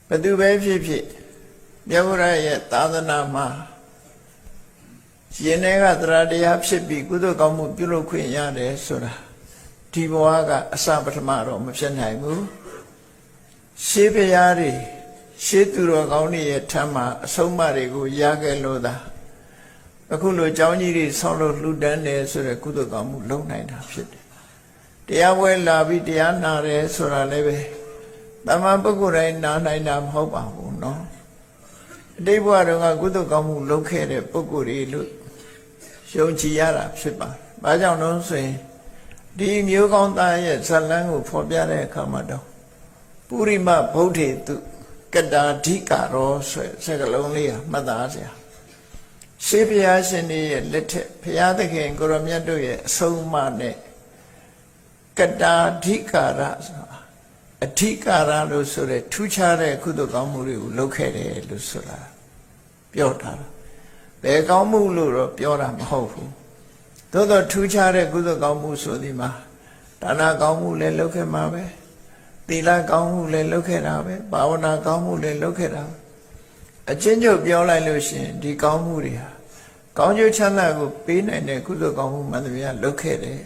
ဘယ်သူပဲဖြစ်ဖြစ်မြတ်ဗုဒ္ဓရဲ့သာသနာမှာရှင်တွေကသရတရားဖြစ်ပြီးကုသိုလ်ကောင်းမှုပြုလုပ်ခွင့်ရတယ်ဆိုတာဒီဘဝကအစပထမတော့မဖြစ်နိုင်ဘူးရှေးဘုရားတွေရှေးသူတော်ကောင်းတွေရဲ့ထမ်းမှာအဆုံးအမတွေကိုရခဲ့လို့သာအခုလိုเจ้าကြီးတွေဆောင်းလို့လှူဒန်းတယ်ဆိုတဲ့ကုသိုလ်ကောင်းမှုလုပ်နိုင်တာဖြစ်တယ်တရားပွဲလာပြီးတရားနာတယ်ဆိုတာလည်းပဲတမန်ပုဂ္ဂိုလ်တိုင်းနာနိုင်တာမဟုတ်ပါဘူးเนาะအတိတ်ဘဝတုန်းကကုသိုလ်ကောင်းမှုလုပ်ခဲ့တဲ့ပုဂ္ဂိုလ်တွေလို့ယုံကြည်ရတာဖြစ်ပါဘာကြောင့်လို့ဆိုရင်ဒီမျိုးကောင်းသားရဲ့ဇလန်းကိုဖော်ပြတဲ့အခါမှာတော့ပုရိမဗုဒ္ဓေတုကတာဓိကာရောဆိုတဲ့စကားလုံးလေးဟာမှတ်သားစရာရှေးဘုရားရှင်တွေရဲ့လက်ထက်ဘုရားသခင်ကိုရမြတ်တို့ရဲ့အဆုံးအမနဲ့ကတာဓိကာရဆိုတာအဓိကာရလို့ဆိုတဲ့ထူးခြားတဲ့ကုသိုလ်ကောင်းမှုတွေကိုလုပ်ခဲ့တယ်လို့ဆိုတာပြောထားတာဘယ်ကောင်းမှုလို့တော့ပြောတာမဟုတ်ဘူးသို့တော့ထူးခြားတဲ့ကုသိုလ်ကောင်းမှုဆိုဒီမှာဒါနကောင်းမှုလည်းလုပ်ခဲ့မှာပဲသီလကောင်းမှုလည်းလုပ်ခဲ့တာပဲဘာဝနာကောင်းမှုလည်းလုပ်ခဲ့တာအချင်းချုပ်ပြောလိုက်လို့ရှိရင်ဒီကောင်းမှုတွေဟာကောင်းကျိုးချမ်းသာကိုပေးနိုင်တဲ့ကုသိုလ်ကောင်းမှုမှန်သမျှလုပ်ခဲ့တယ်